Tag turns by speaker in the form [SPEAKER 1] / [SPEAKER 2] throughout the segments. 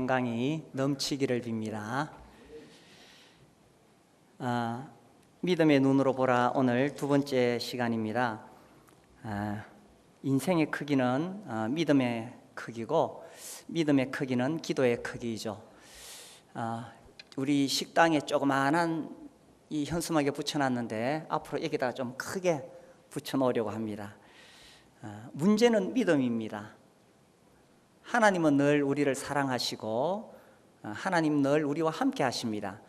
[SPEAKER 1] 건강이 넘치기를 빕니다. 믿음의 눈으로 보라 오늘 두 번째 시간입니다. 인생의 크기는 믿음의 크기고 믿음의 크기는 기도의 크기이죠. 우리 식당에 조그마한 이 현수막에 붙여놨는데 앞으로 여기다가 좀 크게 붙여놓으려고 합니다. 문제는 믿음입니다. 하나님은 늘 우리를 사랑하시고 하나님 늘 우리와 함께 하십니다.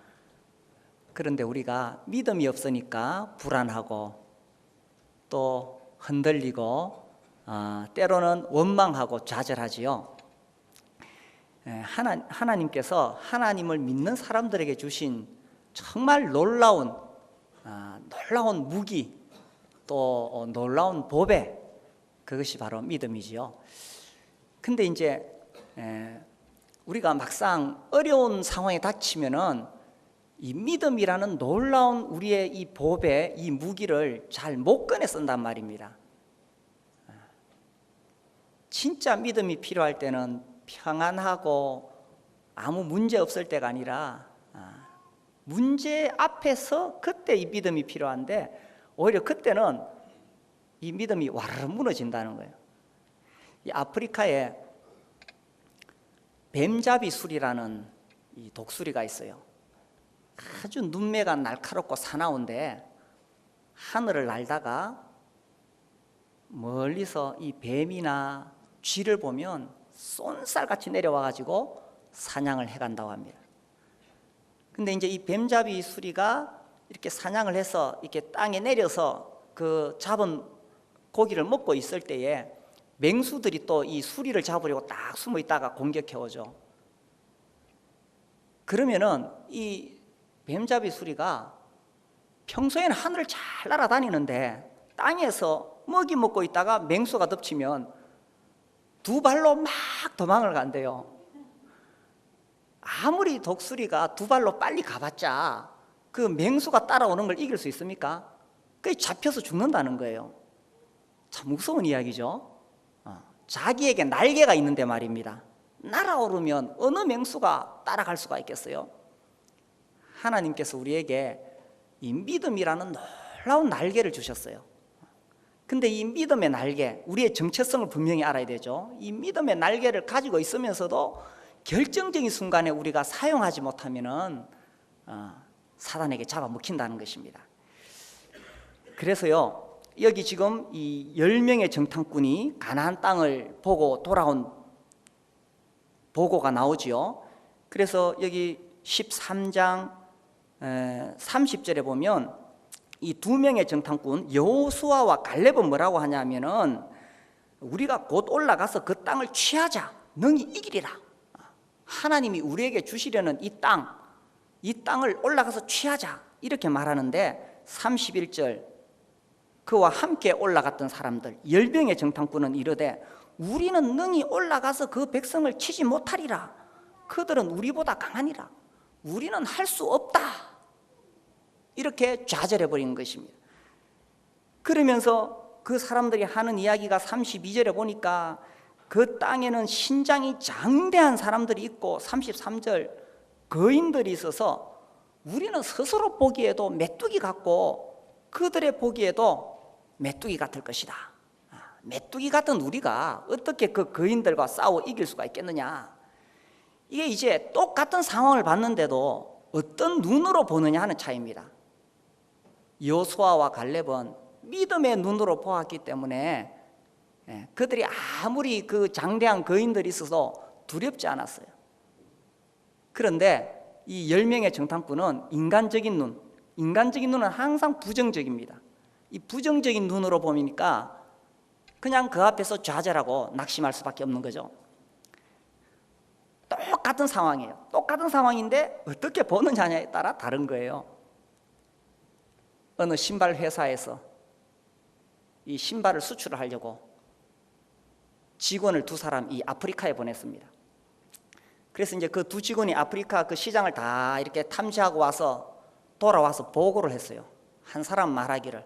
[SPEAKER 1] 그런데 우리가 믿음이 없으니까 불안하고 또 흔들리고 때로는 원망하고 좌절하지요. 하나님께서 하나님을 믿는 사람들에게 주신 정말 놀라운 무기 또 놀라운 보배, 그것이 바로 믿음이지요. 근데 이제 우리가 막상 어려운 상황에 닥치면은 이 믿음이라는 놀라운 우리의 이 보배, 이 무기를 잘 못 꺼내 쓴단 말입니다. 진짜 믿음이 필요할 때는 평안하고 아무 문제 없을 때가 아니라 문제 앞에서 그때 이 믿음이 필요한데 오히려 그때는 이 믿음이 와르르 무너진다는 거예요. 이 아프리카에 뱀잡이 술이라는 이 독수리가 있어요. 아주 눈매가 날카롭고 사나운데 하늘을 날다가 멀리서 이 뱀이나 쥐를 보면 쏜살같이 내려와가지고 사냥을 해간다고 합니다. 근데 이제 이 뱀잡이 수리가 이렇게 사냥을 해서 이렇게 땅에 내려서 그 잡은 고기를 먹고 있을 때에 맹수들이 또 이 수리를 잡으려고 딱 숨어 있다가 공격해 오죠. 그러면은 이 뱀잡이 수리가 평소에는 하늘을 잘 날아다니는데 땅에서 먹이 먹고 있다가 맹수가 덮치면 두 발로 막 도망을 간대요. 아무리 독수리가 두 발로 빨리 가봤자 그 맹수가 따라오는 걸 이길 수 있습니까? 그게 잡혀서 죽는다는 거예요. 참 무서운 이야기죠. 자기에게 날개가 있는데 말입니다. 날아오르면 어느 맹수가 따라갈 수가 있겠어요? 하나님께서 우리에게 이 믿음이라는 놀라운 날개를 주셨어요. 근데 이 믿음의 날개, 우리의 정체성을 분명히 알아야 되죠. 이 믿음의 날개를 가지고 있으면서도 결정적인 순간에 우리가 사용하지 못하면은 사단에게 잡아먹힌다는 것입니다. 그래서요, 여기 지금 이 10명의 정탐꾼이 가나안 땅을 보고 돌아온 보고가 나오지요. 그래서 여기 13장 30절에 보면 이 두 명의 정탐꾼 여호수아와 갈렙은 뭐라고 하냐면은 우리가 곧 올라가서 그 땅을 취하자, 능히 이기리라. 하나님이 우리에게 주시려는 이 땅을 올라가서 취하자, 이렇게 말하는데 31절 그와 함께 올라갔던 사람들 10명의 정탐꾼은 이르되 우리는 능히 올라가서 그 백성을 치지 못하리라. 그들은 우리보다 강하니라. 우리는 할 수 없다. 이렇게 좌절해 버린 것입니다. 그러면서 그 사람들이 하는 이야기가 32절에 보니까 그 땅에는 신장이 장대한 사람들이 있고 33절 거인들이 있어서 우리는 스스로 보기에도 메뚜기 같고 그들의 보기에도 메뚜기 같을 것이다. 메뚜기 같은 우리가 어떻게 그 거인들과 싸워 이길 수가 있겠느냐. 이게 이제 똑같은 상황을 봤는데도 어떤 눈으로 보느냐 하는 차이입니다. 여호수아와 갈렙은 믿음의 눈으로 보았기 때문에 그들이 아무리 그 장대한 거인들이 있어도 두렵지 않았어요. 그런데 이 10명의 정탐꾼은 인간적인 눈은 항상 부정적입니다. 이 부정적인 눈으로 보니까 그냥 그 앞에서 좌절하고 낙심할 수밖에 없는 거죠. 똑같은 상황이에요. 똑같은 상황인데 어떻게 보느냐에 따라 다른 거예요. 어느 신발 회사에서 이 신발을 수출을 하려고 직원을 두 사람 이 아프리카에 보냈습니다. 그래서 이제 그 두 직원이 아프리카 그 시장을 다 이렇게 탐지하고 와서 돌아와서 보고를 했어요. 한 사람 말하기를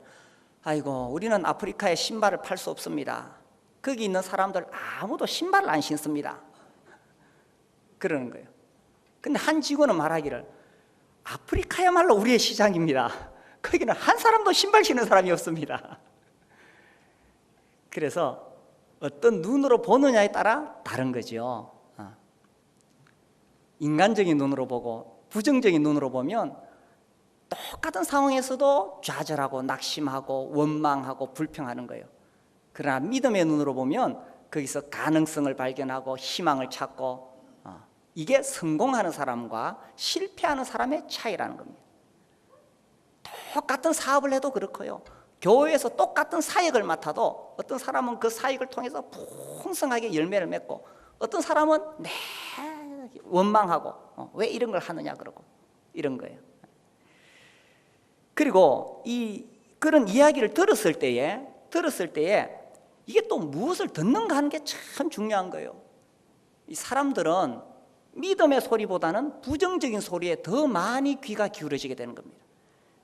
[SPEAKER 1] 아이고 우리는 아프리카에 신발을 팔 수 없습니다. 거기 있는 사람들 아무도 신발을 안 신습니다. 그러는 거예요. 근데 한 직원은 말하기를 아프리카야말로 우리의 시장입니다. 거기는 한 사람도 신발 신는 사람이 없습니다. 그래서 어떤 눈으로 보느냐에 따라 다른 거죠. 인간적인 눈으로 보고 부정적인 눈으로 보면 똑같은 상황에서도 좌절하고 낙심하고 원망하고 불평하는 거예요. 그러나 믿음의 눈으로 보면 거기서 가능성을 발견하고 희망을 찾고, 이게 성공하는 사람과 실패하는 사람의 차이라는 겁니다. 똑같은 사업을 해도 그렇고요, 교회에서 똑같은 사역을 맡아도 어떤 사람은 그 사역을 통해서 풍성하게 열매를 맺고, 어떤 사람은 원망하고 왜 이런 걸 하느냐 그러고 이런 거예요. 그리고 그런 이야기를 들었을 때에 이게 또 무엇을 듣는가 하는 게 참 중요한 거예요. 이 사람들은 믿음의 소리보다는 부정적인 소리에 더 많이 귀가 기울어지게 되는 겁니다.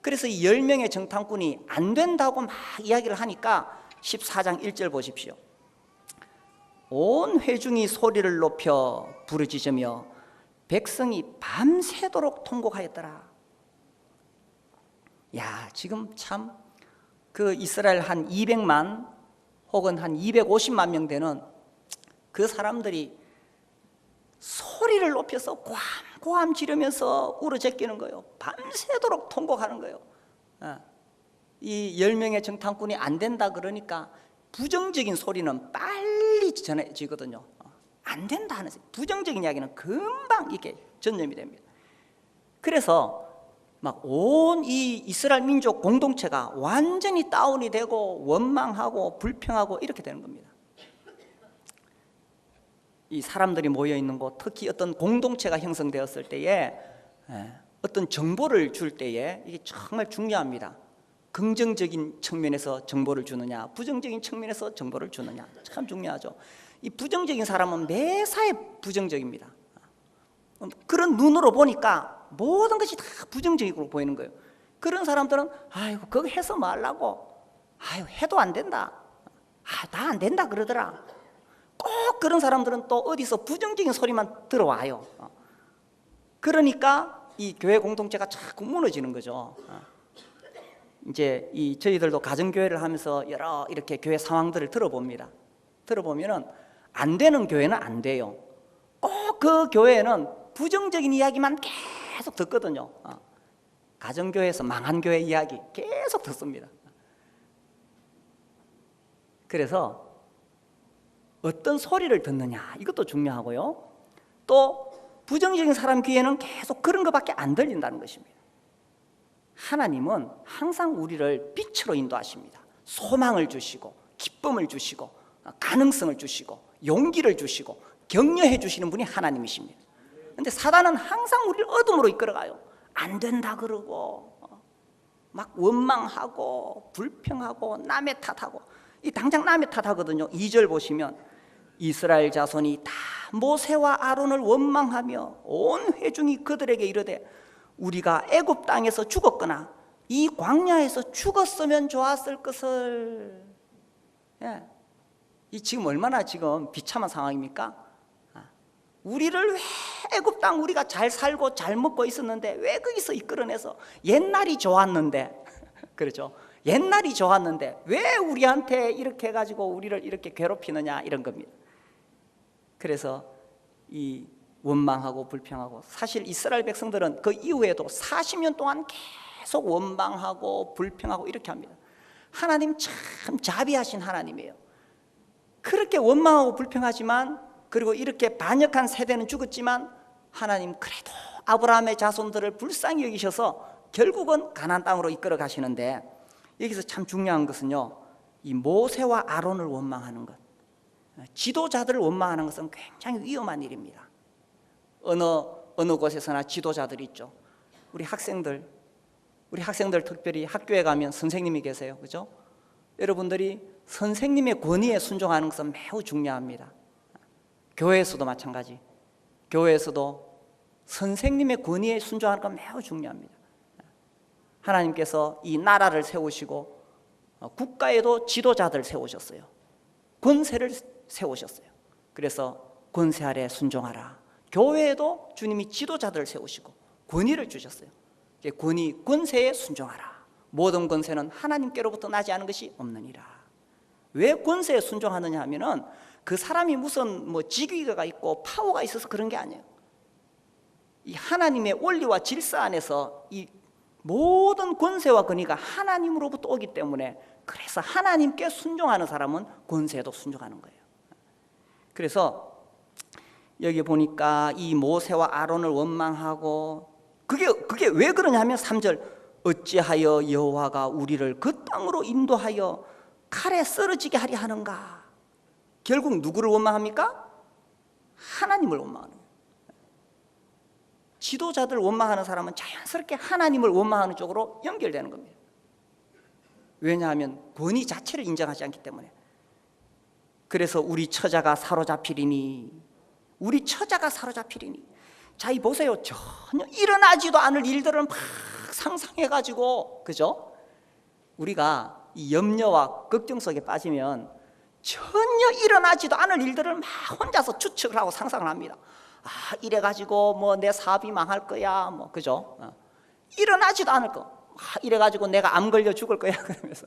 [SPEAKER 1] 그래서 이 10명의 정탐꾼이 안 된다고 막 이야기를 하니까 14장 1절 보십시오. 온 회중이 소리를 높여 부르짖으며 백성이 밤새도록 통곡하였더라. 야, 지금 참 그 이스라엘 한 200만 혹은 한 250만 명 되는 그 사람들이 소리를 높여서 고함 지르면서 울어제끼는 거예요. 밤새도록 통곡하는 거예요. 이 10명의 정탐꾼이 안 된다 그러니까 부정적인 소리는 빨리 전해지거든요. 안 된다 하는 부정적인 이야기는 금방 이게 전염이 됩니다. 그래서 막 온 이 이스라엘 민족 공동체가 완전히 다운이 되고 원망하고 불평하고 이렇게 되는 겁니다. 이 사람들이 모여 있는 곳, 특히 어떤 공동체가 형성되었을 때에 어떤 정보를 줄 때에 이게 정말 중요합니다. 긍정적인 측면에서 정보를 주느냐, 부정적인 측면에서 정보를 주느냐, 참 중요하죠. 이 부정적인 사람은 매사에 부정적입니다. 그런 눈으로 보니까 모든 것이 다 부정적으로 보이는 거예요. 그런 사람들은 아이고 그거 해서 말라고, 아이고 해도 안 된다, 다 안 된다 그러더라. 꼭 그런 사람들은 또 어디서 부정적인 소리만 들어와요. 그러니까 이 교회 공동체가 자꾸 무너지는 거죠. 이제 저희들도 가정교회를 하면서 여러 이렇게 교회 상황들을 들어봅니다. 들어보면은 안 되는 교회는 안 돼요. 꼭 그 교회는 부정적인 이야기만 계속 듣거든요. 가정교회에서 망한 교회 이야기 계속 듣습니다. 그래서 어떤 소리를 듣느냐 이것도 중요하고요, 또 부정적인 사람 귀에는 계속 그런 것밖에 안 들린다는 것입니다. 하나님은 항상 우리를 빛으로 인도하십니다. 소망을 주시고 기쁨을 주시고 가능성을 주시고 용기를 주시고 격려해 주시는 분이 하나님이십니다. 그런데 사단은 항상 우리를 어둠으로 이끌어가요. 안 된다 그러고 막 원망하고 불평하고 남의 탓하고, 이 당장 남의 탓하거든요. 2절 보시면 이스라엘 자손이 다 모세와 아론을 원망하며 온 회중이 그들에게 이르되 우리가 애굽 땅에서 죽었거나 이 광야에서 죽었으면 좋았을 것을. 이 지금 얼마나 지금 비참한 상황입니까? 우리를 왜 애굽 땅 우리가 잘 살고 잘 먹고 있었는데 왜 거기서 이끌어내서 옛날이 좋았는데 그렇죠? 옛날이 좋았는데 왜 우리한테 이렇게 해가지고 우리를 이렇게 괴롭히느냐 이런 겁니다. 그래서 이 원망하고 불평하고, 사실 이스라엘 백성들은 그 이후에도 40년 동안 계속 원망하고 불평하고 이렇게 합니다. 하나님 참 자비하신 하나님이에요. 그렇게 원망하고 불평하지만, 그리고 이렇게 반역한 세대는 죽었지만 하나님 그래도 아브라함의 자손들을 불쌍히 여기셔서 결국은 가나안 땅으로 이끌어 가시는데, 여기서 참 중요한 것은요, 이 모세와 아론을 원망하는 것, 지도자들을 원망하는 것은 굉장히 위험한 일입니다. 어느 곳에서나 지도자들이 있죠. 우리 학생들 특별히 학교에 가면 선생님이 계세요. 그죠? 여러분들이 선생님의 권위에 순종하는 것은 매우 중요합니다. 교회에서도 마찬가지. 교회에서도 선생님의 권위에 순종하는 건 매우 중요합니다. 하나님께서 이 나라를 세우시고 국가에도 지도자들 세우셨어요. 권세를 세우셨어요. 그래서 권세 아래 순종하라, 교회에도 주님이 지도자들을 세우시고 권위를 주셨어요. 권위, 권세에 순종하라. 모든 권세는 하나님께로부터 나지 않은 것이 없느니라. 왜 권세에 순종하느냐 하면은 그 사람이 무슨 직위가 있고 파워가 있어서 그런 게 아니에요. 이 하나님의 원리와 질서 안에서 이 모든 권세와 권위가 하나님으로부터 오기 때문에, 그래서 하나님께 순종하는 사람은 권세에도 순종하는 거예요. 그래서 여기 보니까 이 모세와 아론을 원망하고, 그게 왜 그러냐 하면 3절, 어찌하여 여호와가 우리를 그 땅으로 인도하여 칼에 쓰러지게 하려 하는가. 결국 누구를 원망합니까? 하나님을 원망하는 거예요. 지도자들 원망하는 사람은 자연스럽게 하나님을 원망하는 쪽으로 연결되는 겁니다. 왜냐하면 권위 자체를 인정하지 않기 때문에. 그래서 우리 처자가 사로잡히리니, 우리 처자가 사로잡히리니. 자, 이 보세요. 전혀 일어나지도 않을 일들을 막 상상해가지고, 그죠? 우리가 이 염려와 걱정 속에 빠지면 전혀 일어나지도 않을 일들을 막 혼자서 추측을 하고 상상을 합니다. 이래가지고 내 사업이 망할 거야, 그죠? 일어나지도 않을 거. 이래가지고 내가 암 걸려 죽을 거야, 그러면서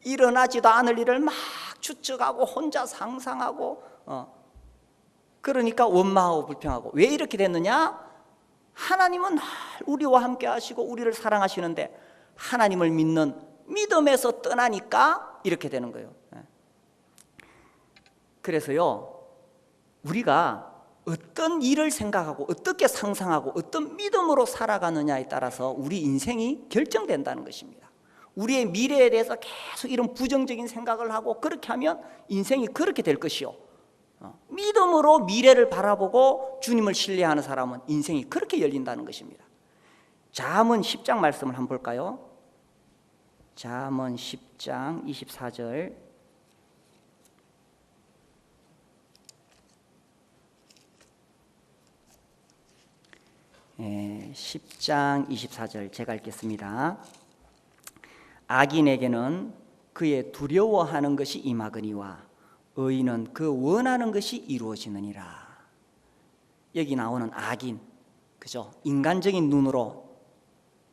[SPEAKER 1] 일어나지도 않을 일을 막 추측하고 혼자 상상하고, 그러니까 원망하고 불평하고. 왜 이렇게 됐느냐? 하나님은 늘 우리와 함께 하시고 우리를 사랑하시는데 하나님을 믿는 믿음에서 떠나니까 이렇게 되는 거예요. 그래서요, 우리가 어떤 일을 생각하고 어떻게 상상하고 어떤 믿음으로 살아가느냐에 따라서 우리 인생이 결정된다는 것입니다. 우리의 미래에 대해서 계속 이런 부정적인 생각을 하고 그렇게 하면 인생이 그렇게 될 것이요, 믿음으로 미래를 바라보고 주님을 신뢰하는 사람은 인생이 그렇게 열린다는 것입니다. 잠언 10장 말씀을 한번 볼까요? 잠언 10장 24절. 예, 10장 24절 제가 읽겠습니다. 악인에게는 그의 두려워하는 것이 임하거니와 의인은 그 원하는 것이 이루어지느니라. 여기 나오는 악인, 그죠? 인간적인 눈으로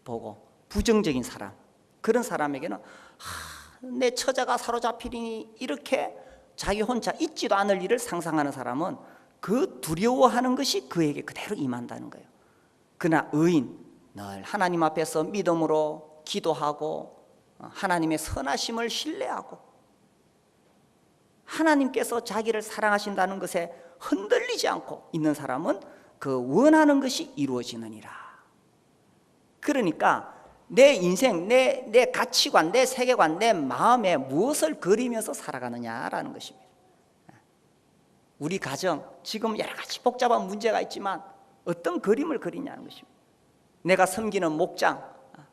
[SPEAKER 1] 보고 부정적인 사람, 그런 사람에게는 내 처자가 사로잡히리니 이렇게 자기 혼자 있지도 않을 일을 상상하는 사람은 그 두려워하는 것이 그에게 그대로 임한다는 거예요. 그러나 의인, 늘 하나님 앞에서 믿음으로 기도하고 하나님의 선하심을 신뢰하고 하나님께서 자기를 사랑하신다는 것에 흔들리지 않고 있는 사람은 그 원하는 것이 이루어지느니라. 그러니까 내 인생, 내 가치관, 내 세계관, 내 마음에 무엇을 그리면서 살아가느냐라는 것입니다. 우리 가정, 지금 여러 가지 복잡한 문제가 있지만 어떤 그림을 그리냐는 것입니다. 내가 섬기는 목장,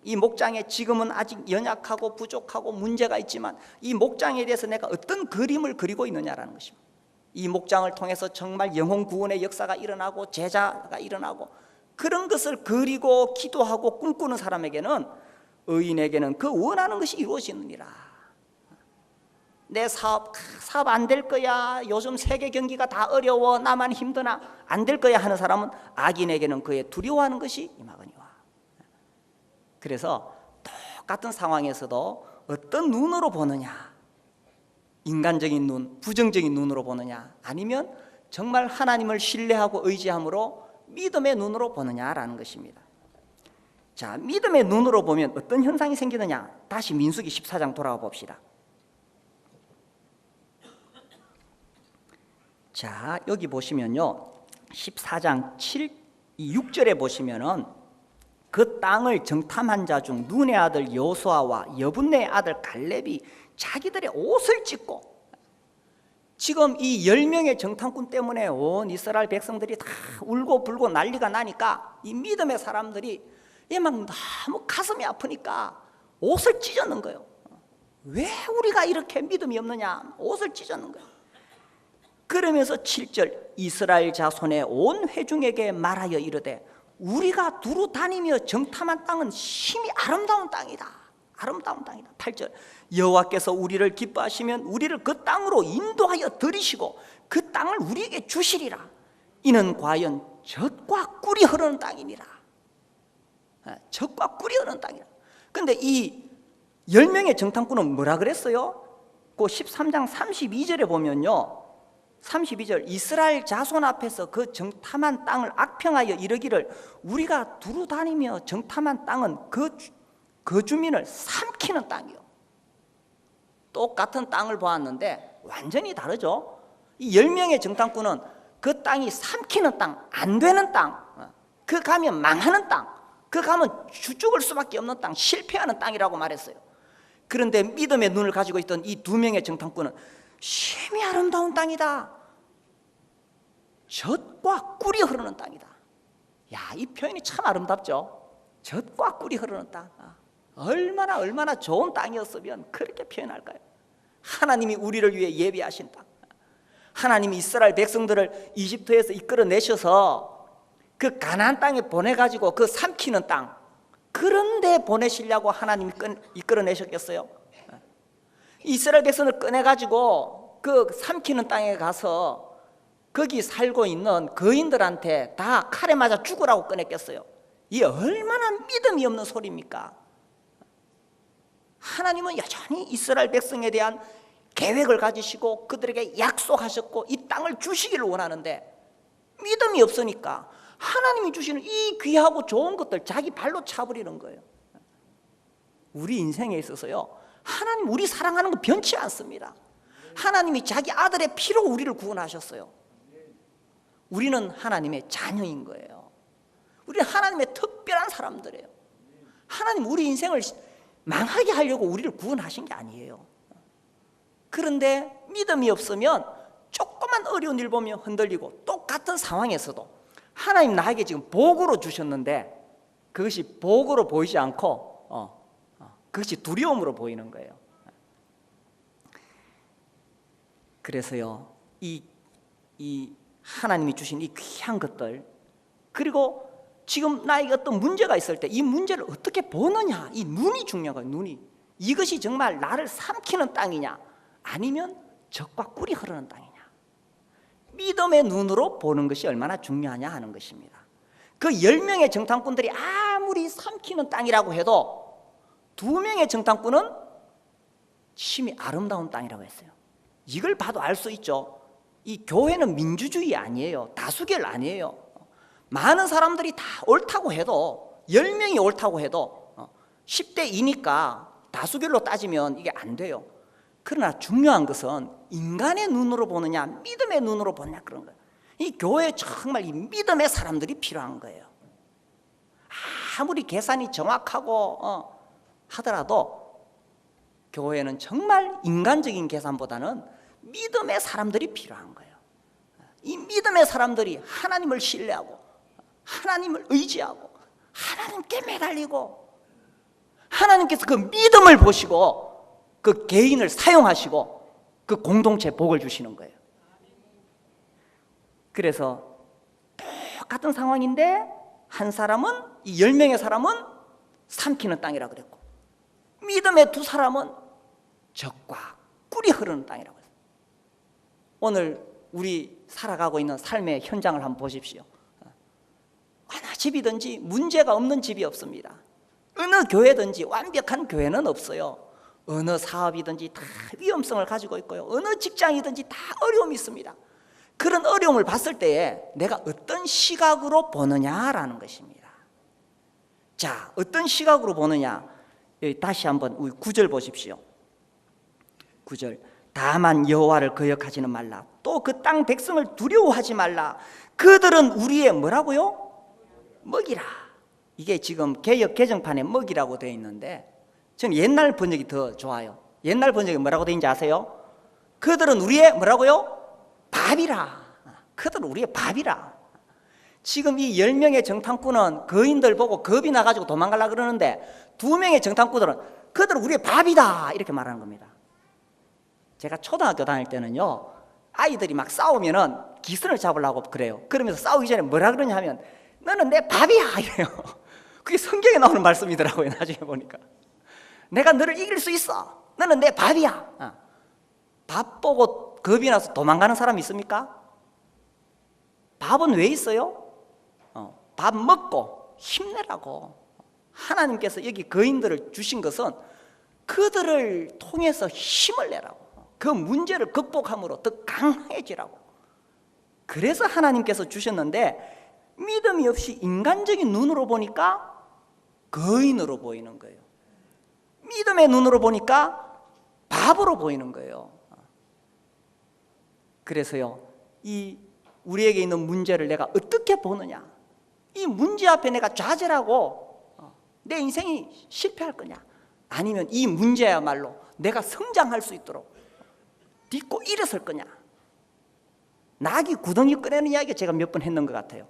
[SPEAKER 1] 이 목장에 지금은 아직 연약하고 부족하고 문제가 있지만 이 목장에 대해서 내가 어떤 그림을 그리고 있느냐라는 것입니다. 이 목장을 통해서 정말 영혼 구원의 역사가 일어나고 제자가 일어나고 그런 것을 그리고 기도하고 꿈꾸는 사람에게는, 의인에게는 그 원하는 것이 이루어지느니라. 내 사업 안 될 거야, 요즘 세계 경기가 다 어려워, 나만 힘드나, 안 될 거야 하는 사람은 악인에게는 그의 두려워하는 것이 임하거니와. 그래서 똑같은 상황에서도 어떤 눈으로 보느냐, 인간적인 눈, 부정적인 눈으로 보느냐, 아니면 정말 하나님을 신뢰하고 의지함으로 믿음의 눈으로 보느냐라는 것입니다. 자, 믿음의 눈으로 보면 어떤 현상이 생기느냐, 다시 민수기 14장 돌아가 봅시다. 자, 여기 보시면요, 14장 6절에 보시면은 그 땅을 정탐한 자 중 눈의 아들 여호수아와 여분네의 아들 갈렙이 자기들의 옷을 찢고, 지금 이 10명의 정탐꾼 때문에 온 이스라엘 백성들이 다 울고 불고 난리가 나니까 이 믿음의 사람들이 막 너무 가슴이 아프니까 옷을 찢어놓은 거예요. 왜 우리가 이렇게 믿음이 없느냐, 옷을 찢어놓은 거예요. 그러면서 7절, 이스라엘 자손의 온 회중에게 말하여 이르되 우리가 두루 다니며 정탐한 땅은 심히 아름다운 땅이다. 아름다운 땅이다. 8절, 여호와께서 우리를 기뻐하시면 우리를 그 땅으로 인도하여 들이시고 그 땅을 우리에게 주시리라. 이는 과연 젖과 꿀이 흐르는 땅이니라. 젖과 꿀이 흐르는 땅이라. 근데 이 10명의 정탐꾼은 뭐라 그랬어요? 그 13장 32절에 보면요, 32절, 이스라엘 자손 앞에서 그 정탐한 땅을 악평하여 이르기를 우리가 두루 다니며 정탐한 땅은 그 주민을 삼키는 땅이요. 똑같은 땅을 보았는데 완전히 다르죠. 이 10명의 정탐꾼은 그 땅이 삼키는 땅, 안 되는 땅, 그 가면 망하는 땅, 그 가면 죽을 수밖에 없는 땅, 실패하는 땅이라고 말했어요. 그런데 믿음의 눈을 가지고 있던 이 2명의 정탐꾼은 심히 아름다운 땅이다, 젖과 꿀이 흐르는 땅이다. 야, 이 표현이 참 아름답죠. 젖과 꿀이 흐르는 땅. 얼마나 좋은 땅이었으면 그렇게 표현할까요? 하나님이 우리를 위해 예비하신 땅, 하나님이 이스라엘 백성들을 이집트에서 이끌어내셔서 그 가나안 땅에 보내가지고 그 삼키는 땅, 그런 데 보내시려고 하나님이 이끌어내셨겠어요? 이스라엘 백성을 꺼내가지고 그 삼키는 땅에 가서 거기 살고 있는 거인들한테 다 칼에 맞아 죽으라고 꺼냈겠어요? 이 얼마나 믿음이 없는 소리입니까? 하나님은 여전히 이스라엘 백성에 대한 계획을 가지시고 그들에게 약속하셨고 이 땅을 주시기를 원하는데 믿음이 없으니까 하나님이 주시는 이 귀하고 좋은 것들 자기 발로 차버리는 거예요. 우리 인생에 있어서요, 하나님 우리 사랑하는 거 변치 않습니다. 하나님이 자기 아들의 피로 우리를 구원하셨어요. 우리는 하나님의 자녀인 거예요. 우리는 하나님의 특별한 사람들이에요. 하나님 우리 인생을 망하게 하려고 우리를 구원하신 게 아니에요. 그런데 믿음이 없으면 조그만 어려운 일 보면 흔들리고, 똑같은 상황에서도 하나님 나에게 지금 복으로 주셨는데 그것이 복으로 보이지 않고 그것이 두려움으로 보이는 거예요. 그래서요, 이 하나님이 주신 이 귀한 것들, 그리고 지금 나에게 어떤 문제가 있을 때 이 문제를 어떻게 보느냐, 이 눈이 중요한 거예요. 눈이. 이것이 정말 나를 삼키는 땅이냐, 아니면 젖과 꿀이 흐르는 땅이냐. 믿음의 눈으로 보는 것이 얼마나 중요하냐 하는 것입니다. 그 10명의 정탐꾼들이 아무리 삼키는 땅이라고 해도 2명의 정탐꾼은 심히 아름다운 땅이라고 했어요. 이걸 봐도 알 수 있죠. 이 교회는 민주주의 아니에요. 다수결 아니에요. 많은 사람들이 다 옳다고 해도, 10명이 옳다고 해도 10대 2니까 다수결로 따지면 이게 안 돼요. 그러나 중요한 것은 인간의 눈으로 보느냐 믿음의 눈으로 보느냐, 그런 거예요. 이 교회에 정말 이 믿음의 사람들이 필요한 거예요. 아무리 계산이 정확하고 하더라도 교회는 정말 인간적인 계산보다는 믿음의 사람들이 필요한 거예요. 이 믿음의 사람들이 하나님을 신뢰하고 하나님을 의지하고 하나님께 매달리고, 하나님께서 그 믿음을 보시고 그 개인을 사용하시고 그 공동체 복을 주시는 거예요. 그래서 똑같은 상황인데 한 사람은, 이 10명의 사람은 삼키는 땅이라고 그랬고, 믿음의 2 사람은 젖과 꿀이 흐르는 땅이라고 했어요. 오늘 우리 살아가고 있는 삶의 현장을 한번 보십시오. 어느 집이든지 문제가 없는 집이 없습니다. 어느 교회든지 완벽한 교회는 없어요. 어느 사업이든지 다 위험성을 가지고 있고요. 어느 직장이든지 다 어려움이 있습니다. 그런 어려움을 봤을 때에 내가 어떤 시각으로 보느냐라는 것입니다. 자, 어떤 시각으로 보느냐, 여기 다시 한번 우리 9절 보십시오. 9절, 다만 여호와를 거역하지는 말라. 또 그 땅 백성을 두려워하지 말라. 그들은 우리의 뭐라고요? 먹이라. 이게 지금 개역 개정판에 먹이라고 되어 있는데 저는 옛날 번역이 더 좋아요. 옛날 번역이 뭐라고 되어 있는지 아세요? 그들은 우리의 뭐라고요? 밥이라. 그들은 우리의 밥이라. 지금 이 10명의 정탐꾼은 거인들 보고 겁이 나가지고 도망가려고 그러는데 2명의 정탐꾼들은 그들은 우리의 밥이다 이렇게 말하는 겁니다. 제가 초등학교 다닐 때는요, 아이들이 막 싸우면은 기선을 잡으려고 그래요. 그러면서 싸우기 전에 뭐라 그러냐 하면 너는 내 밥이야 이래요. 그게 성경에 나오는 말씀이더라고요. 나중에 보니까 내가 너를 이길 수 있어, 너는 내 밥이야. 밥 보고 겁이 나서 도망가는 사람 있습니까? 밥은 왜 있어요? 밥 먹고 힘내라고. 하나님께서 여기 거인들을 주신 것은 그들을 통해서 힘을 내라고, 그 문제를 극복함으로 더 강해지라고. 그래서 하나님께서 주셨는데 믿음이 없이 인간적인 눈으로 보니까 거인으로 보이는 거예요. 믿음의 눈으로 보니까 바보로 보이는 거예요. 그래서요, 이 우리에게 있는 문제를 내가 어떻게 보느냐, 이 문제 앞에 내가 좌절하고 내 인생이 실패할 거냐, 아니면 이 문제야말로 내가 성장할 수 있도록 딛고 일어설 거냐. 나귀 구덩이 꺼내는 이야기 제가 몇 번 했는 것 같아요.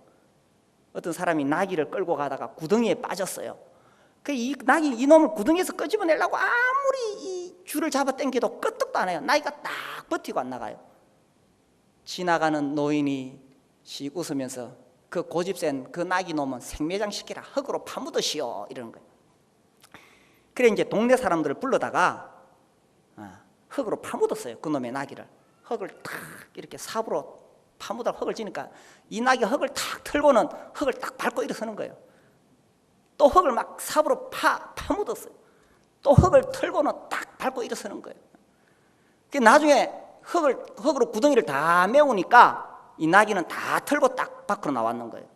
[SPEAKER 1] 어떤 사람이 나귀를 끌고 가다가 구덩이에 빠졌어요. 이 나귀 이놈을 구덩이에서 끄집어내려고 아무리 이 줄을 잡아 당겨도 끄떡도 안 해요. 나귀가 딱 버티고 안 나가요. 지나가는 노인이 씩 웃으면서 그 고집센 그 나귀 놈은 생매장시키라, 흙으로 파묻으시오, 이러는 거예요. 그래 이제 동네 사람들을 불러다가 흙으로 파묻었어요. 그 놈의 나귀를 흙을 탁 이렇게 삽으로 파묻어 흙을 지니까 이 나귀 흙을 탁 털고는 흙을 딱 밟고 일어서는 거예요. 또 흙을 막 삽으로 파묻었어요. 또 흙을 털고는 딱 밟고 일어서는 거예요. 나중에 흙으로 구덩이를 다 메우니까 이 나귀는 다 털고 딱 밖으로 나왔는 거예요.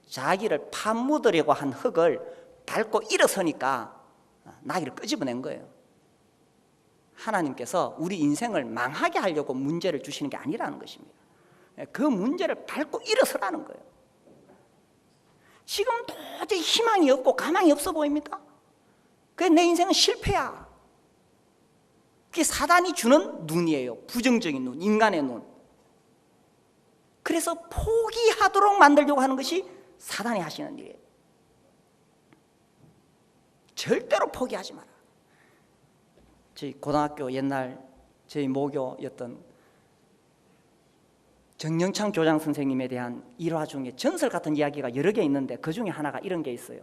[SPEAKER 1] 자기를 파묻으려고 한 흙을 밟고 일어서니까 나귀를 끄집어낸 거예요. 하나님께서 우리 인생을 망하게 하려고 문제를 주시는 게 아니라는 것입니다. 그 문제를 밟고 일어서라는 거예요. 지금 도저히 희망이 없고 가망이 없어 보입니다. 그래, 내 인생은 실패야. 그게 사단이 주는 눈이에요. 부정적인 눈, 인간의 눈. 그래서 포기하도록 만들려고 하는 것이 사단이 하시는 일이에요. 절대로 포기하지 마라. 저희 고등학교 옛날 저희 모교였던 정영창 교장 선생님에 대한 일화 중에 전설 같은 이야기가 여러 개 있는데 그 중에 하나가 이런 게 있어요.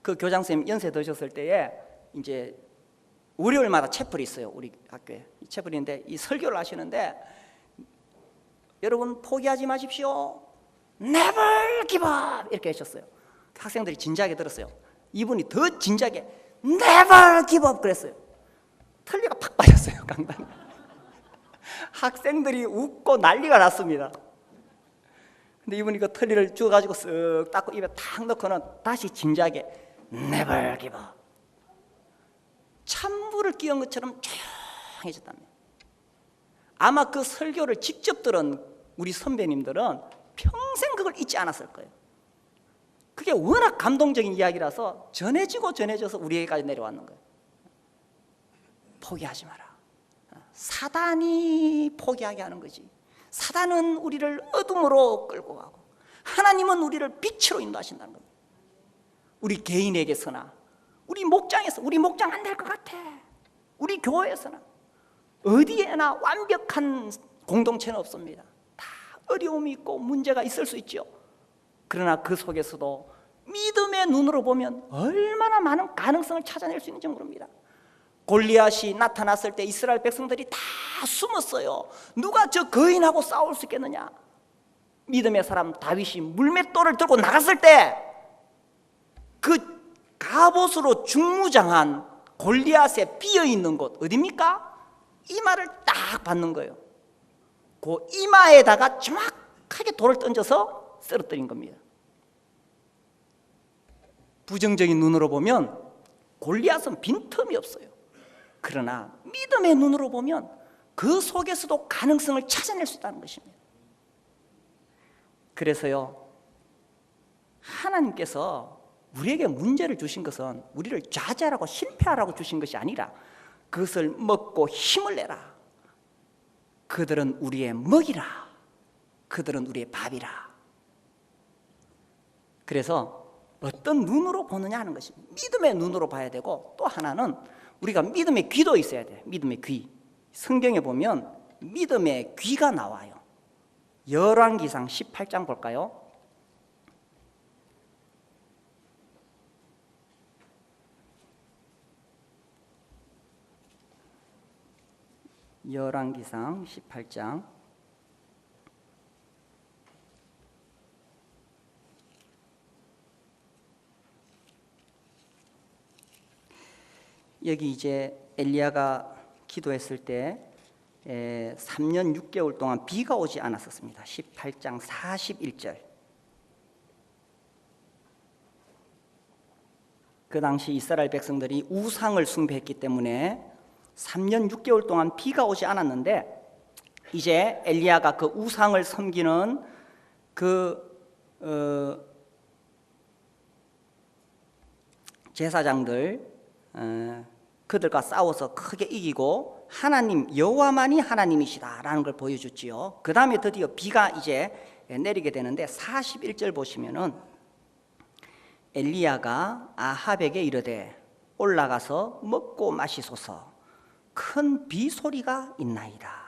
[SPEAKER 1] 그 교장 선생님 연세 드셨을 때에 이제 월요일마다 채플이 있어요. 우리 학교에 채플인데 이 설교를 하시는데, 여러분 포기하지 마십시오, Never give up, 이렇게 하셨어요. 학생들이 진지하게 들었어요. 이분이 더 진지하게 Never give up 그랬어요. 털리가 팍 빠졌어요, 강단에. 학생들이 웃고 난리가 났습니다. 근데 이분이 그 털리를 주워가지고 쓱 닦고 입에 탁 넣고는 다시 진지하게 Never give up. 찬물을 끼얹은 것처럼 조용해졌답니다. 아마 그 설교를 직접 들은 우리 선배님들은 평생 그걸 잊지 않았을 거예요. 그게 워낙 감동적인 이야기라서 전해지고 전해져서 우리에게까지 내려왔는 거예요. 포기하지 마라. 사단이 포기하게 하는 거지. 사단은 우리를 어둠으로 끌고 가고 하나님은 우리를 빛으로 인도하신다는 겁니다. 우리 개인에게서나 우리 목장에서, 우리 목장 안 될 것 같아, 우리 교회에서나 어디에나 완벽한 공동체는 없습니다. 다 어려움이 있고 문제가 있을 수 있죠. 그러나 그 속에서도 믿음의 눈으로 보면 얼마나 많은 가능성을 찾아낼 수 있는지 모릅니다. 골리앗이 나타났을 때 이스라엘 백성들이 다 숨었어요. 누가 저 거인하고 싸울 수 있겠느냐. 믿음의 사람 다윗이 물맷돌을 들고 나갔을 때 그 갑옷으로 중무장한 골리앗에 비어있는 곳 어디입니까? 이마를 딱 받는 거예요. 그 이마에다가 정확하게 돌을 던져서 쓰러뜨린 겁니다. 부정적인 눈으로 보면 골리앗은 빈틈이 없어요. 그러나 믿음의 눈으로 보면 그 속에서도 가능성을 찾아낼 수 있다는 것입니다. 그래서요, 하나님께서 우리에게 문제를 주신 것은 우리를 좌절하고 실패하라고 주신 것이 아니라 그것을 먹고 힘을 내라. 그들은 우리의 먹이라. 그들은 우리의 밥이라. 그래서 어떤 눈으로 보느냐 하는 것입니다. 믿음의 눈으로 봐야 되고, 또 하나는 우리가 믿음의 귀도 있어야 돼요. 믿음의 귀. 성경에 보면 믿음의 귀가 나와요. 열왕기상 18장 볼까요? 열왕기상 18장 여기 이제 엘리야가 기도했을 때 3년 6개월 동안 비가 오지 않았었습니다. 18장 41절. 그 당시 이스라엘 백성들이 우상을 숭배했기 때문에 3년 6개월 동안 비가 오지 않았는데, 이제 엘리야가 그 우상을 섬기는 제사장들, 그들과 싸워서 크게 이기고 하나님 여호와만이 하나님이시다라는 걸 보여줬지요. 그 다음에 드디어 비가 이제 내리게 되는데 41절 보시면은 엘리야가 아합에게 이르되 올라가서 먹고 마시소서, 큰 비 소리가 있나이다.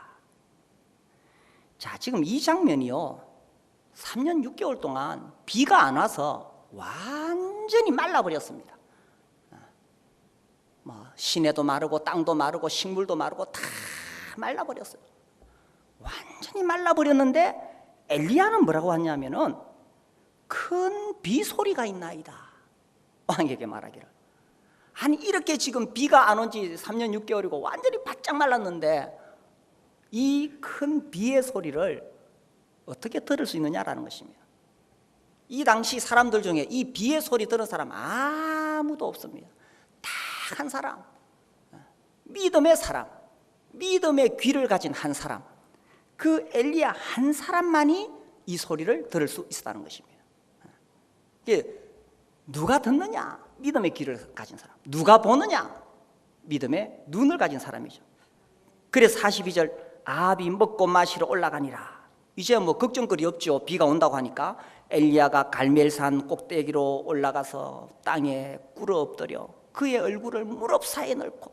[SPEAKER 1] 자, 지금 이 장면이요, 3년 6개월 동안 비가 안 와서 완전히 말라버렸습니다. 시내도 마르고 땅도 마르고 식물도 마르고 다 말라버렸어요. 완전히 말라버렸는데 엘리야는 뭐라고 하냐면은 큰 비 소리가 있나이다. 왕에게 말하기를, 아니 이렇게 지금 비가 안 온 지 3년 6개월이고 완전히 바짝 말랐는데 이 큰 비의 소리를 어떻게 들을 수 있느냐라는 것입니다. 이 당시 사람들 중에 이 비의 소리 들은 사람 아무도 없습니다. 딱 한 사람, 믿음의 사람, 믿음의 귀를 가진 한 사람, 그 엘리야 한 사람만이 이 소리를 들을 수 있었다는 것입니다. 누가 듣느냐? 믿음의 귀를 가진 사람. 누가 보느냐? 믿음의 눈을 가진 사람이죠. 그래서 42절, 아합이 먹고 마시러 올라가니라. 이제 뭐 걱정거리 없죠. 비가 온다고 하니까 엘리야가 갈멜산 꼭대기로 올라가서 땅에 꿇어 엎드려 그의 얼굴을 무릎 사이에 넣고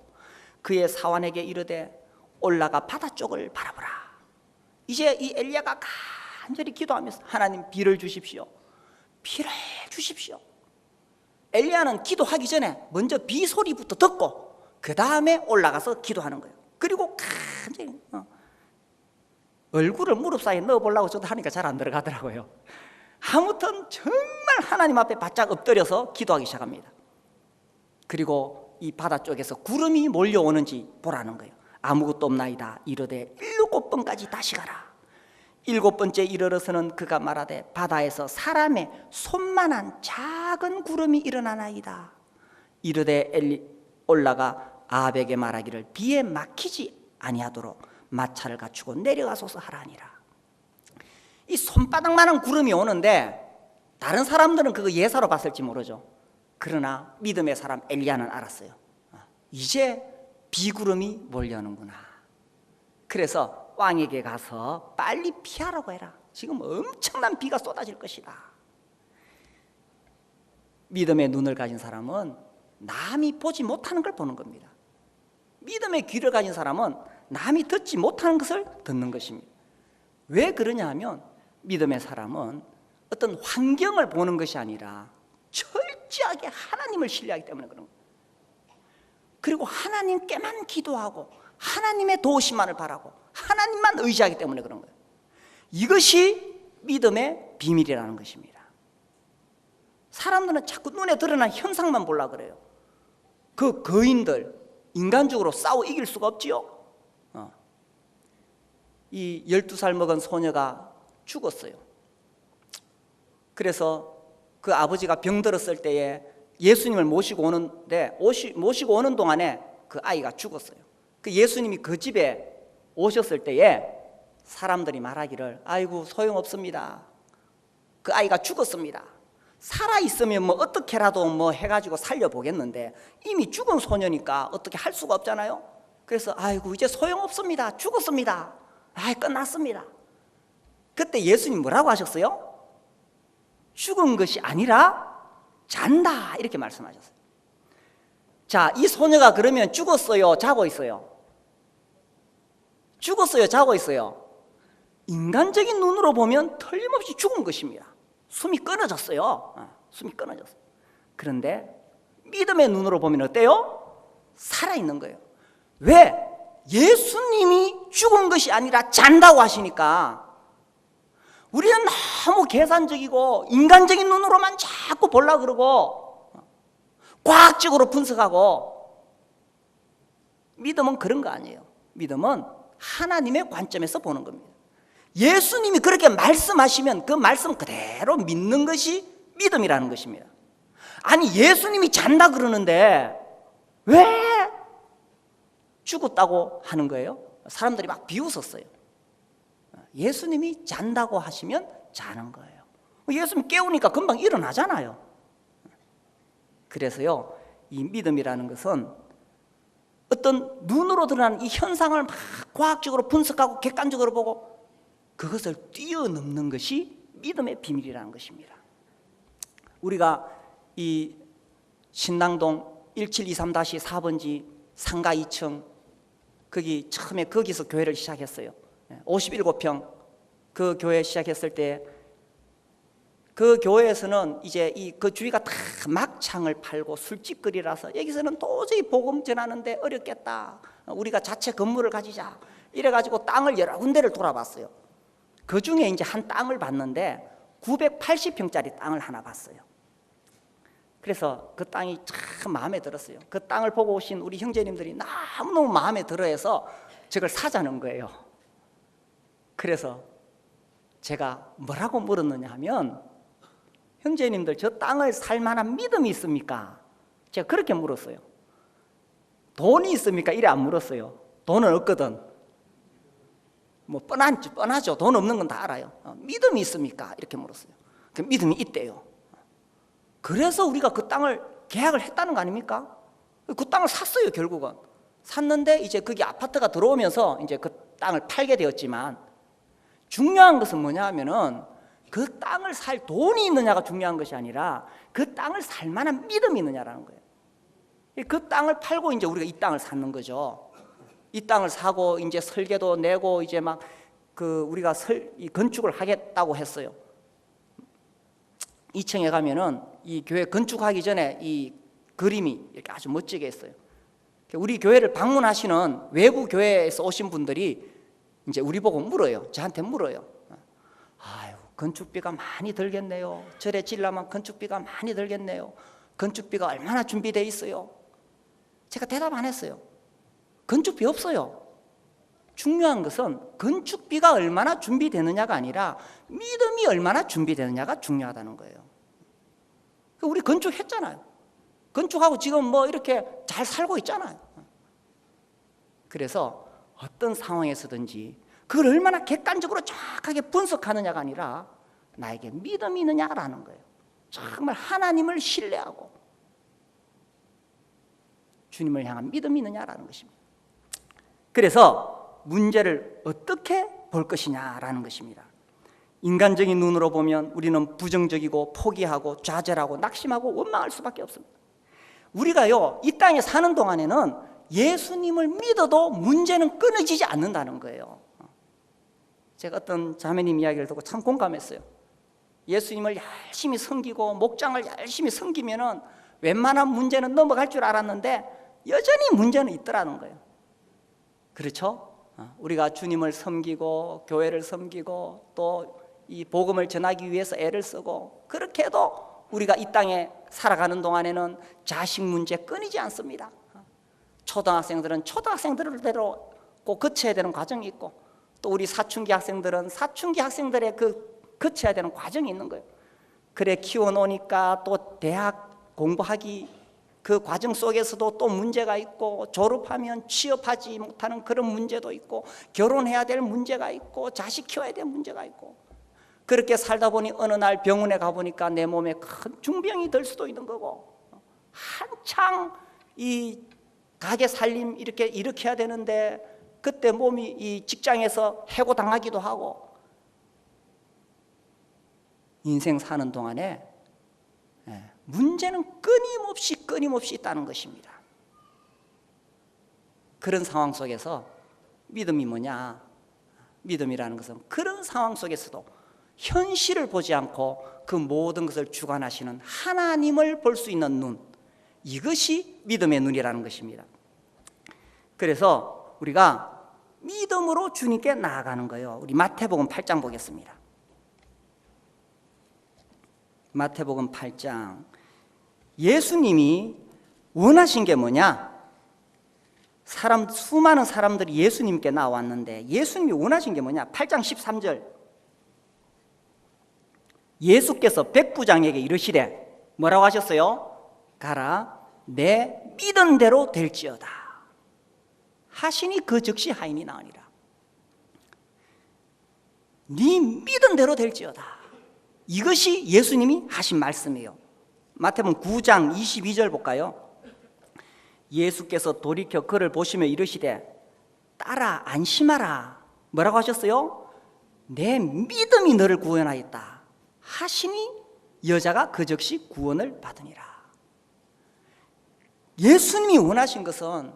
[SPEAKER 1] 그의 사환에게 이르되 올라가 바다 쪽을 바라보라. 이제 이 엘리야가 간절히 기도하면서 하나님 비를 주십시오. 비를 주십시오. 엘리야는 기도하기 전에 먼저 비 소리부터 듣고 그 다음에 올라가서 기도하는 거예요. 그리고 간절히 얼굴을 무릎 사이에 넣어보려고 저도 하니까 잘 안 들어가더라고요. 아무튼 정말 하나님 앞에 바짝 엎드려서 기도하기 시작합니다. 그리고 이 바다 쪽에서 구름이 몰려오는지 보라는 거예요. 아무것도 없나이다. 이르되 7번까지 다시 가라. 7번째 이르러서는 그가 말하되 바다에서 사람의 손만한 작은 구름이 일어나나이다. 이르되 올라가 아합에게 말하기를 비에 막히지 아니하도록 마차를 갖추고 내려가소서 하라니라. 이 손바닥만한 구름이 오는데 다른 사람들은 그거 예사로 봤을지 모르죠. 그러나 믿음의 사람 엘리야는 알았어요. 이제 비구름이 몰려오는구나. 그래서 왕에게 가서 빨리 피하라고 해라. 지금 엄청난 비가 쏟아질 것이다. 믿음의 눈을 가진 사람은 남이 보지 못하는 걸 보는 겁니다. 믿음의 귀를 가진 사람은 남이 듣지 못하는 것을 듣는 것입니다. 왜 그러냐 하면 믿음의 사람은 어떤 환경을 보는 것이 아니라 철저하게 하나님을 신뢰하기 때문에 그런 거예요. 그리고 하나님께만 기도하고 하나님의 도우심만을 바라고 하나님만 의지하기 때문에 그런 거예요. 이것이 믿음의 비밀이라는 것입니다. 사람들은 자꾸 눈에 드러난 현상만 보려고 그래요. 그 거인들 인간적으로 싸워 이길 수가 없지요. 이 12살 먹은 소녀가 죽었어요. 그래서 그 아버지가 병들었을 때에 예수님을 모시고 오는 동안에 그 아이가 죽었어요. 그 예수님이 그 집에 오셨을 때에 사람들이 말하기를 아이고 소용없습니다. 그 아이가 죽었습니다. 살아있으면 뭐 어떻게라도 뭐 해가지고 살려보겠는데 이미 죽은 소녀니까 어떻게 할 수가 없잖아요. 그래서 아이고 이제 소용없습니다. 죽었습니다. 끝났습니다. 그때 예수님 뭐라고 하셨어요? 죽은 것이 아니라 잔다 이렇게 말씀하셨어요. 자, 이 소녀가 그러면 죽었어요? 자고 있어요? 죽었어요? 자고 있어요? 인간적인 눈으로 보면 틀림없이 죽은 것입니다. 숨이 끊어졌어요. 숨이 끊어졌어요. 그런데 믿음의 눈으로 보면 어때요? 살아있는 거예요. 왜? 예수님이 죽은 것이 아니라 잔다고 하시니까 우리는 너무 계산적이고 인간적인 눈으로만 자꾸 보려고 그러고 과학적으로 분석하고 믿음은 그런 거 아니에요. 믿음은 하나님의 관점에서 보는 겁니다. 예수님이 그렇게 말씀하시면 그 말씀 그대로 믿는 것이 믿음이라는 것입니다. 아니, 예수님이 잔다 그러는데 왜 죽었다고 하는 거예요? 사람들이 막 비웃었어요. 예수님이 잔다고 하시면 자는 거예요. 예수님 깨우니까 금방 일어나잖아요. 그래서요, 이 믿음이라는 것은 어떤 눈으로 드러나는 이 현상을 막 과학적으로 분석하고 객관적으로 보고 그것을 뛰어넘는 것이 믿음의 비밀이라는 것입니다. 우리가 이 신당동 1723-4번지 상가 2층 거기 처음에 거기서 교회를 시작했어요. 57평 그 교회 시작했을 때 그 교회에서는 이제 그 주위가 다 막창을 팔고 술집거리라서 여기서는 도저히 복음 전하는데 어렵겠다. 우리가 자체 건물을 가지자. 이래가지고 땅을 여러 군데를 돌아봤어요. 그 중에 이제 한 땅을 봤는데 980평짜리 땅을 하나 봤어요. 그래서 그 땅이 참 마음에 들었어요. 그 땅을 보고 오신 우리 형제님들이 너무너무 마음에 들어해서 저걸 사자는 거예요. 그래서 제가 뭐라고 물었느냐 하면, 형제님들 저 땅을 살 만한 믿음이 있습니까? 제가 그렇게 물었어요. 돈이 있습니까? 이래 안 물었어요. 돈은 없거든. 뭐 뻔하죠. 돈 없는 건 다 알아요. 믿음이 있습니까? 이렇게 물었어요. 그 믿음이 있대요. 그래서 우리가 그 땅을 계약을 했다는 거 아닙니까? 그 땅을 샀어요. 결국은 샀는데 이제 거기 아파트가 들어오면서 이제 그 땅을 팔게 되었지만, 중요한 것은 뭐냐 하면은 그 땅을 살 돈이 있느냐가 중요한 것이 아니라 그 땅을 살 만한 믿음이 있느냐라는 거예요. 그 땅을 팔고 이제 우리가 이 땅을 샀는 거죠. 이 땅을 사고 이제 설계도 내고 이제 막 우리가 건축을 하겠다고 했어요. 2층에 가면은 이 교회 건축하기 전에 이 그림이 이렇게 아주 멋지게 했어요. 우리 교회를 방문하시는 외부 교회에서 오신 분들이 이제 우리 보고 물어요. 저한테 물어요. 아유, 건축비가 많이 들겠네요. 절에 지으려면 건축비가 많이 들겠네요. 건축비가 얼마나 준비되어 있어요? 제가 대답 안 했어요. 건축비 없어요. 중요한 것은 건축비가 얼마나 준비되느냐가 아니라 믿음이 얼마나 준비되느냐가 중요하다는 거예요. 우리 건축했잖아요. 건축하고 지금 뭐 이렇게 잘 살고 있잖아요. 그래서 어떤 상황에서든지 그걸 얼마나 객관적으로 정확하게 분석하느냐가 아니라 나에게 믿음이 있느냐라는 거예요. 정말 하나님을 신뢰하고 주님을 향한 믿음이 있느냐라는 것입니다. 그래서 문제를 어떻게 볼 것이냐라는 것입니다. 인간적인 눈으로 보면 우리는 부정적이고 포기하고 좌절하고 낙심하고 원망할 수밖에 없습니다. 우리가요, 이 땅에 사는 동안에는 예수님을 믿어도 문제는 끊어지지 않는다는 거예요. 제가 어떤 자매님 이야기를 듣고 참 공감했어요. 예수님을 열심히 섬기고 목장을 열심히 섬기면은 웬만한 문제는 넘어갈 줄 알았는데 여전히 문제는 있더라는 거예요. 그렇죠? 우리가 주님을 섬기고 교회를 섬기고 또 이 복음을 전하기 위해서 애를 쓰고 그렇게 해도 우리가 이 땅에 살아가는 동안에는 자식 문제 끊이지 않습니다. 초등학생들은 초등학생들대로 꼭 거쳐야 되는 과정이 있고, 또 우리 사춘기 학생들은 사춘기 학생들의 거쳐야 되는 과정이 있는 거예요. 그래 키워놓으니까 또 대학 공부하기 그 과정 속에서도 또 문제가 있고, 졸업하면 취업하지 못하는 그런 문제도 있고, 결혼해야 될 문제가 있고, 자식 키워야 될 문제가 있고, 그렇게 살다 보니 어느 날 병원에 가보니까 내 몸에 큰 중병이 들 수도 있는 거고, 한창 이 가게 살림 이렇게 일으켜야 되는데 그때 몸이 이 직장에서 해고당하기도 하고, 인생 사는 동안에 문제는 끊임없이 있다는 것입니다. 그런 상황 속에서 믿음이 뭐냐? 믿음이라는 것은 그런 상황 속에서도 현실을 보지 않고 그 모든 것을 주관하시는 하나님을 볼 수 있는 눈, 이것이 믿음의 눈이라는 것입니다. 그래서 우리가 믿음으로 주님께 나아가는 거예요. 우리 마태복음 8장 보겠습니다. 마태복음 8장. 예수님이 원하신 게 뭐냐? 수많은 사람들이 예수님께 나왔는데 예수님이 원하신 게 뭐냐? 8장 13절 예수께서 백부장에게 이르시되 뭐라고 하셨어요? 가라 내 믿은 대로 될지어다 하시니 그 즉시 하인이 나으니라. 네 믿은 대로 될지어다. 이것이 예수님이 하신 말씀이에요. 마태복음 9장 22절 볼까요? 예수께서 돌이켜 그를 보시며 이르시되 따라 안심하라. 뭐라고 하셨어요? 내 믿음이 너를 구원하였다 하시니 여자가 그 즉시 구원을 받으니라. 예수님이 원하신 것은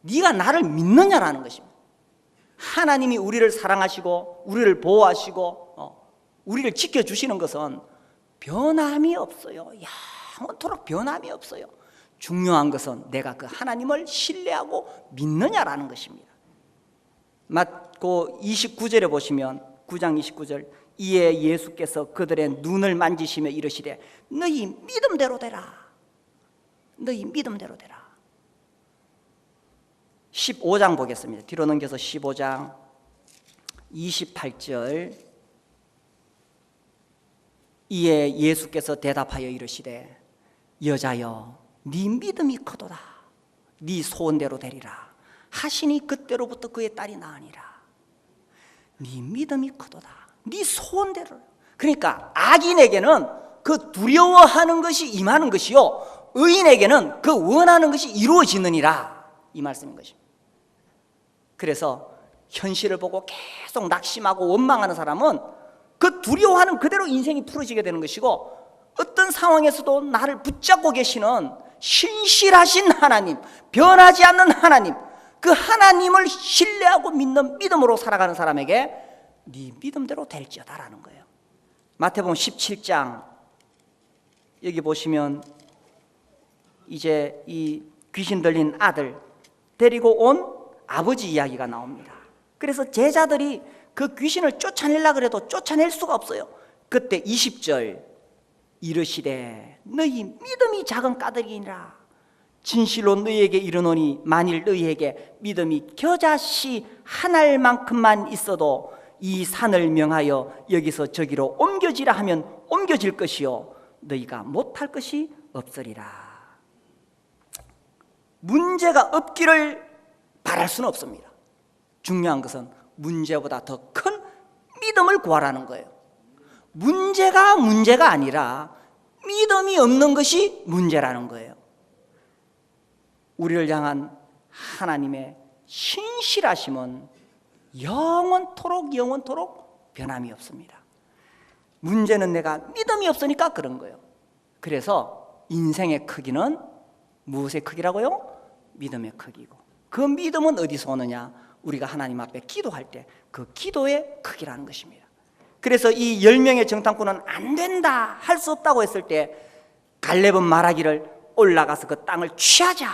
[SPEAKER 1] 네가 나를 믿느냐라는 것입니다. 하나님이 우리를 사랑하시고 우리를 보호하시고 우리를 지켜주시는 것은 변함이 없어요. 영원토록 변함이 없어요. 중요한 것은 내가 그 하나님을 신뢰하고 믿느냐라는 것입니다. 마태복음 29절에 보시면 9장 29절 이에 예수께서 그들의 눈을 만지시며 이르시되 너희 믿음대로 되라. 너희 믿음대로 되라. 15장 보겠습니다. 뒤로 넘겨서 15장 28절 이에 예수께서 대답하여 이르시되 여자여 네 믿음이 크도다. 네 소원대로 되리라 하시니 그때로부터 그의 딸이 나으니라. 네 믿음이 크도다. 네 소원대로. 그러니까 악인에게는 그 두려워하는 것이 임하는 것이요 의인에게는 그 원하는 것이 이루어지느니라 이 말씀인 것입니다. 그래서 현실을 보고 계속 낙심하고 원망하는 사람은 그 두려워하는 그대로 인생이 풀어지게 되는 것이고 어떤 상황에서도 나를 붙잡고 계시는 신실하신 하나님, 변하지 않는 하나님, 그 하나님을 신뢰하고 믿는 믿음으로 살아가는 사람에게 네 믿음대로 될지어다라는 거예요. 마태복음 17장 여기 보시면 이제 이 귀신 들린 아들 데리고 온 아버지 이야기가 나옵니다. 그래서 제자들이 그 귀신을 쫓아내려고 해도 쫓아낼 수가 없어요. 그때 20절 이르시되 너희 믿음이 작은 까닭이니라. 진실로 너희에게 이르노니 만일 너희에게 믿음이 겨자씨 한 알만큼만 있어도 이 산을 명하여 여기서 저기로 옮겨지라 하면 옮겨질 것이요 너희가 못할 것이 없으리라. 문제가 없기를 바랄 수는 없습니다. 중요한 것은 문제보다 더 큰 믿음을 구하라는 거예요. 문제가 아니라 믿음이 없는 것이 문제라는 거예요. 우리를 향한 하나님의 신실하심은 영원토록 변함이 없습니다. 문제는 내가 믿음이 없으니까 그런 거예요. 그래서 인생의 크기는 무엇의 크기라고요? 믿음의 크기고, 그 믿음은 어디서 오느냐? 우리가 하나님 앞에 기도할 때 그 기도의 크기라는 것입니다. 그래서 이 10명의 정탐꾼은 안 된다, 할 수 없다고 했을 때 갈렙은 말하기를 올라가서 그 땅을 취하자,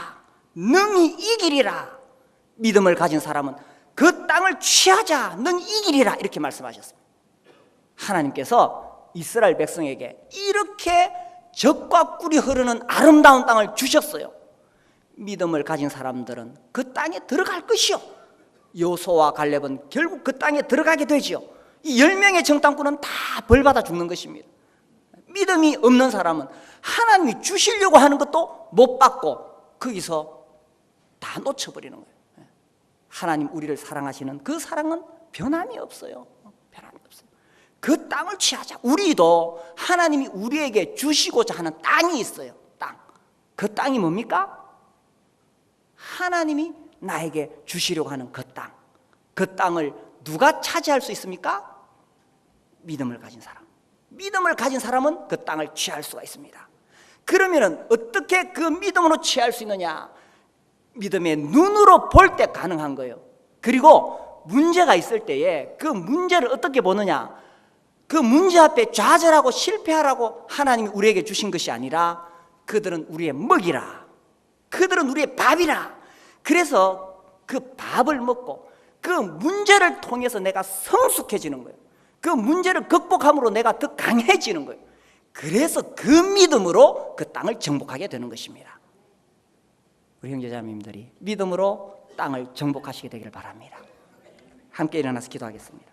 [SPEAKER 1] 능히 이기리라. 믿음을 가진 사람은 그 땅을 취하자, 능히 이기리라 이렇게 말씀하셨습니다. 하나님께서 이스라엘 백성에게 이렇게 젖과 꿀이 흐르는 아름다운 땅을 주셨어요. 믿음을 가진 사람들은 그 땅에 들어갈 것이요, 여호수아와 갈렙은 결국 그 땅에 들어가게 되지요. 이 10명의 정탐꾼은 다 벌받아 죽는 것입니다. 믿음이 없는 사람은 하나님이 주시려고 하는 것도 못 받고 거기서 다 놓쳐버리는 거예요. 하나님 우리를 사랑하시는 그 사랑은 변함이 없어요. 변함이 없어요. 그 땅을 취하자. 우리도 하나님이 우리에게 주시고자 하는 땅이 있어요. 땅. 그 땅이 뭡니까? 하나님이 나에게 주시려고 하는 그 땅. 그 땅을 누가 차지할 수 있습니까? 믿음을 가진 사람. 믿음을 가진 사람은 그 땅을 취할 수가 있습니다. 그러면 어떻게 그 믿음으로 취할 수 있느냐? 믿음의 눈으로 볼 때 가능한 거예요. 그리고 문제가 있을 때에 그 문제를 어떻게 보느냐? 그 문제 앞에 좌절하고 실패하라고 하나님이 우리에게 주신 것이 아니라 그들은 우리의 먹이라, 그들은 우리의 밥이라. 그래서 그 밥을 먹고 그 문제를 통해서 내가 성숙해지는 거예요. 그 문제를 극복함으로 내가 더 강해지는 거예요. 그래서 그 믿음으로 그 땅을 정복하게 되는 것입니다. 우리 형제자매님들이 믿음으로 땅을 정복하시게 되기를 바랍니다. 함께 일어나서 기도하겠습니다.